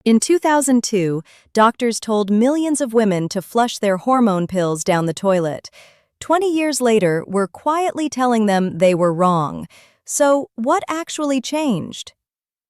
In 2002, doctors told millions of women to flush their hormone pills down the toilet. 20 years later, we're quietly telling them they were wrong. So, what actually changed?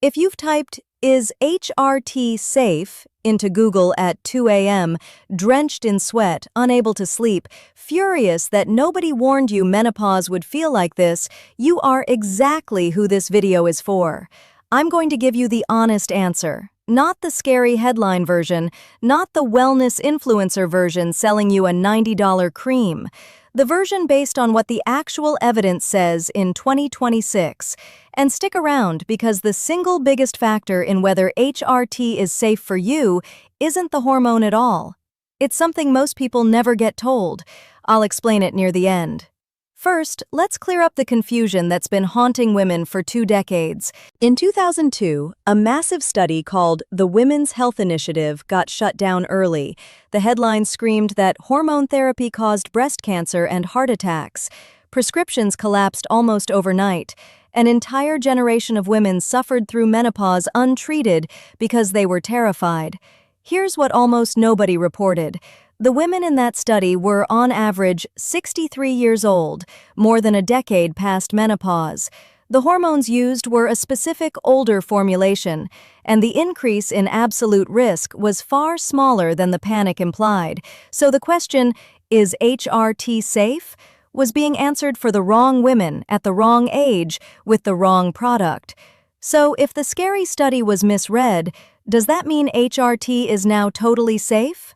If you've typed, "Is HRT safe?" into Google at 2 a.m., drenched in sweat, unable to sleep, furious that nobody warned you menopause would feel like this, you are exactly who this video is for. I'm going to give you the honest answer. Not the scary headline version, not the wellness influencer version selling you a $90 cream. The version based on what the actual evidence says in 2026. And stick around because the single biggest factor in whether HRT is safe for you isn't the hormone at all. It's something most people never get told. I'll explain it near the end. First, let's clear up the confusion that's been haunting women for 2 decades. In 2002, a massive study called the Women's Health Initiative got shut down early. The headline screamed that hormone therapy caused breast cancer and heart attacks. Prescriptions collapsed almost overnight. An entire generation of women suffered through menopause untreated because they were terrified. Here's what almost nobody reported. The women in that study were, on average, 63 years old, more than a decade past menopause. The hormones used were a specific older formulation, and the increase in absolute risk was far smaller than the panic implied. So the question, is HRT safe? Was being answered for the wrong women at the wrong age with the wrong product. So if the scary study was misread, does that mean HRT is now totally safe?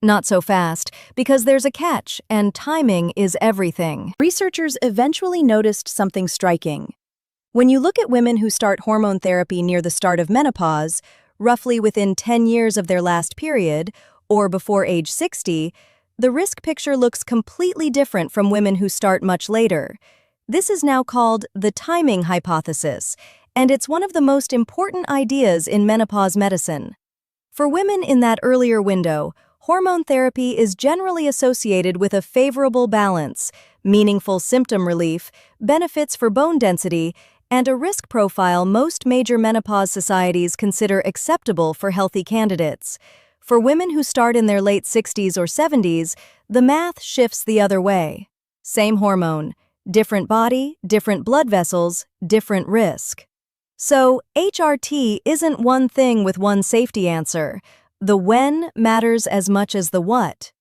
Not so fast, because there's a catch, and timing is everything. Researchers eventually noticed something striking. When you look at women who start hormone therapy near the start of menopause, roughly within 10 years of their last period, or before age 60, the risk picture looks completely different from women who start much later. This is now called the timing hypothesis, and it's one of the most important ideas in menopause medicine. For women in that earlier window, hormone therapy is generally associated with a favorable balance, meaningful symptom relief, benefits for bone density, and a risk profile most major menopause societies consider acceptable for healthy candidates. For women who start in their late 60s or 70s, the math shifts the other way. Same hormone, different body, different blood vessels, different risk. So, HRT isn't one thing with one safety answer. The when matters as much as the what.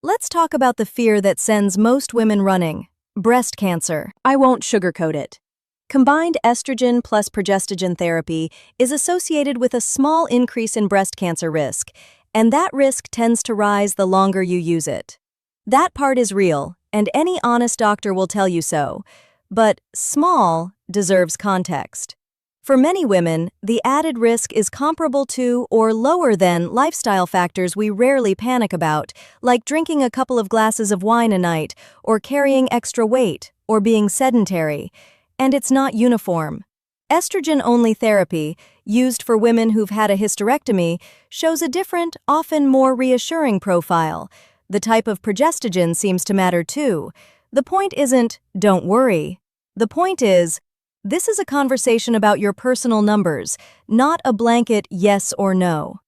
Let's talk about the fear that sends most women running: breast cancer. I won't sugarcoat it. Combined estrogen plus progestogen therapy is associated with a small increase in breast cancer risk, and that risk tends to rise the longer you use it. That part is real, and any honest doctor will tell you so. But small deserves context. For many women, the added risk is comparable to or lower than lifestyle factors we rarely panic about, like drinking a couple of glasses of wine a night, or carrying extra weight, or being sedentary. And it's not uniform. Estrogen-only therapy, used for women who've had a hysterectomy, shows a different, often more reassuring profile. The type of progestogen seems to matter too. The point isn't, don't worry. The point is, this is a conversation about your personal numbers, not a blanket yes or no.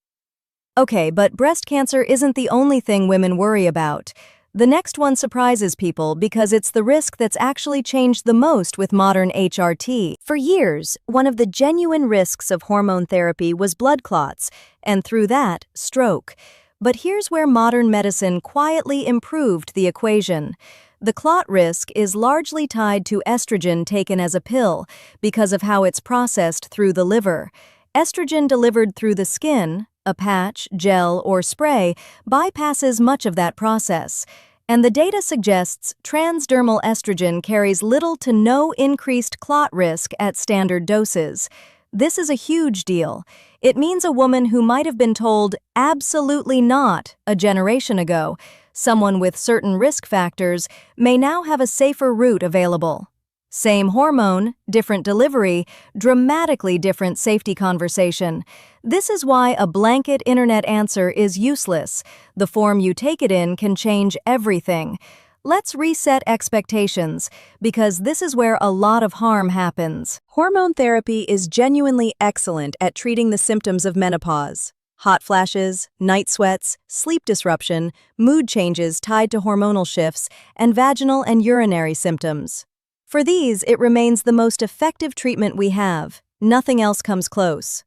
Okay, but breast cancer isn't the only thing women worry about. The next one surprises people because it's the risk that's actually changed the most with modern HRT. For years, one of the genuine risks of hormone therapy was blood clots, and through that, stroke. But here's where modern medicine quietly improved the equation. The clot risk is largely tied to estrogen taken as a pill because of how it's processed through the liver. Estrogen delivered through the skin, a patch, gel, or spray, bypasses much of that process. And the data suggests transdermal estrogen carries little to no increased clot risk at standard doses. This is a huge deal. It means a woman who might have been told, absolutely not, a generation ago, someone with certain risk factors, may now have a safer route available. Same hormone, different delivery, dramatically different safety conversation. This is why a blanket internet answer is useless. The form you take it in can change everything. let's reset expectations, because this is where a lot of harm happens. Hormone therapy is genuinely excellent at treating the symptoms of menopause. Hot flashes, night sweats, sleep disruption, mood changes tied to hormonal shifts, and vaginal and urinary symptoms. For these, it remains the most effective treatment we have. Nothing else comes close.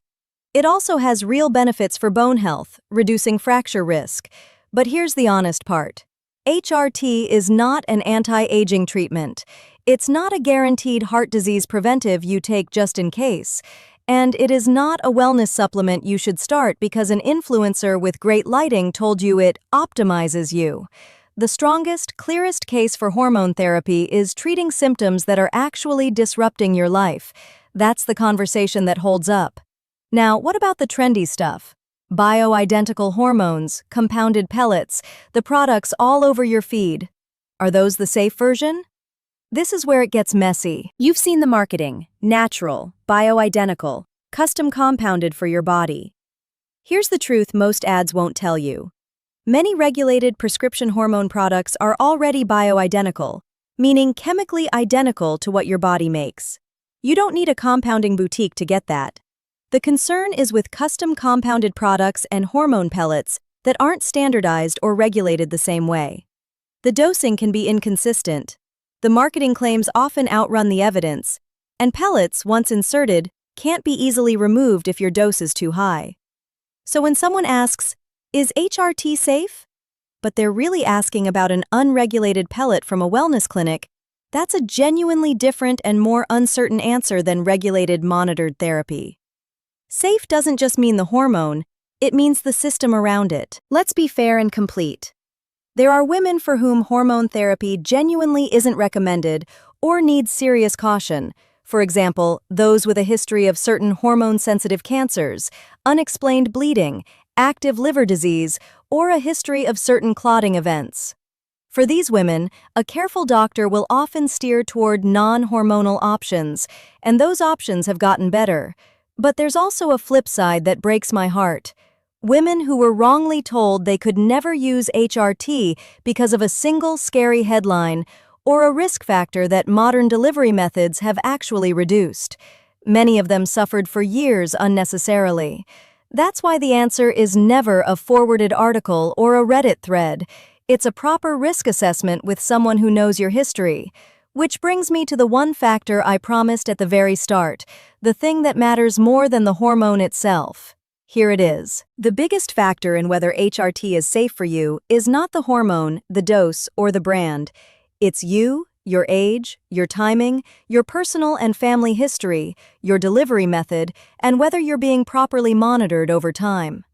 It also has real benefits for bone health, reducing fracture risk. But here's the honest part. HRT is not an anti-aging treatment. It's not a guaranteed heart disease preventive you take just in case. And it is not a wellness supplement you should start because an influencer with great lighting told you it optimizes you. The strongest, clearest case for hormone therapy is treating symptoms that are actually disrupting your life. That's the conversation that holds up. Now, what about the trendy stuff? Bioidentical hormones, compounded pellets, the products all over your feed. Are those the safe version? This is where it gets messy. You've seen the marketing: natural, bioidentical, custom compounded for your body. Here's the truth most ads won't tell you. Many regulated prescription hormone products are already bioidentical, meaning chemically identical to what your body makes. You don't need a compounding boutique to get that. The concern is with custom compounded products and hormone pellets that aren't standardized or regulated the same way. The dosing can be inconsistent. The marketing claims often outrun the evidence, and pellets, once inserted, can't be easily removed if your dose is too high. So when someone asks, "Is HRT safe?" but they're really asking about an unregulated pellet from a wellness clinic, that's a genuinely different and more uncertain answer than regulated monitored therapy. Safe doesn't just mean the hormone, it means the system around it. Let's be fair and complete. There are women for whom hormone therapy genuinely isn't recommended or needs serious caution. For example, those with a history of certain hormone-sensitive cancers, unexplained bleeding, active liver disease, or a history of certain clotting events. For these women, a careful doctor will often steer toward non-hormonal options, and those options have gotten better. But there's also a flip side that breaks my heart. Women who were wrongly told they could never use HRT because of a single scary headline or a risk factor that modern delivery methods have actually reduced. Many of them suffered for years unnecessarily. That's why the answer is never a forwarded article or a Reddit thread. It's a proper risk assessment with someone who knows your history. Which brings me to the one factor I promised at the very start, the thing that matters more than the hormone itself. Here it is. The biggest factor in whether HRT is safe for you is not the hormone, the dose, or the brand. It's you, your age, your timing, your personal and family history, your delivery method, and whether you're being properly monitored over time.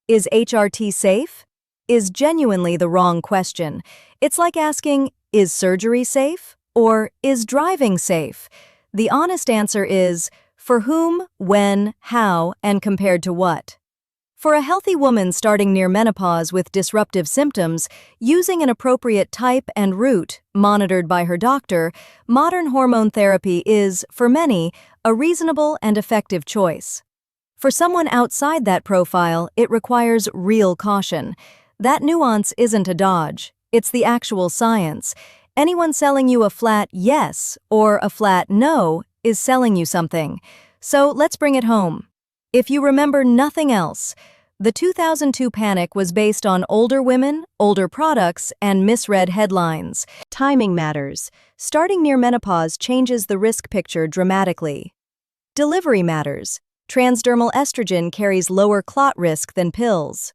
Is HRT safe? Is genuinely the wrong question. It's like asking, is surgery safe? Or is driving safe? The honest answer is, for whom, when, how, and compared to what. For a healthy woman starting near menopause with disruptive symptoms, using an appropriate type and route, monitored by her doctor, modern hormone therapy is, for many, a reasonable and effective choice. For someone outside that profile, it requires real caution. That nuance isn't a dodge, it's the actual science. Anyone selling you a flat yes or a flat no is selling you something. So let's bring it home. If you remember nothing else, the 2002 panic was based on older women, older products, and misread headlines. Timing matters. Starting near menopause changes the risk picture dramatically. Delivery matters. Transdermal estrogen carries lower clot risk than pills.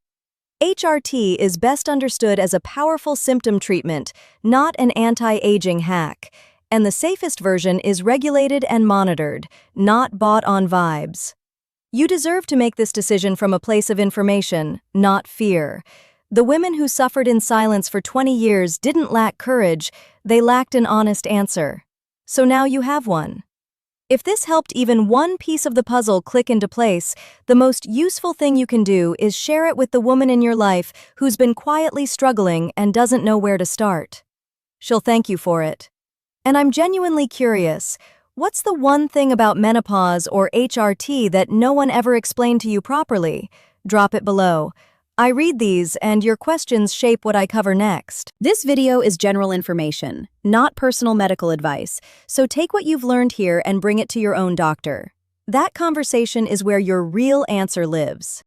HRT is best understood as a powerful symptom treatment, not an anti-aging hack. And the safest version is regulated and monitored, not bought on vibes. You deserve to make this decision from a place of information, not fear. The women who suffered in silence for 20 years didn't lack courage, they lacked an honest answer. So now you have one. If this helped even one piece of the puzzle click into place, the most useful thing you can do is share it with the woman in your life who's been quietly struggling and doesn't know where to start. She'll thank you for it. And I'm genuinely curious, what's the one thing about menopause or HRT that no one ever explained to you properly? Drop it below. I read these, and your questions shape what I cover next. This video is general information, not personal medical advice, so take what you've learned here and bring it to your own doctor. That conversation is where your real answer lives.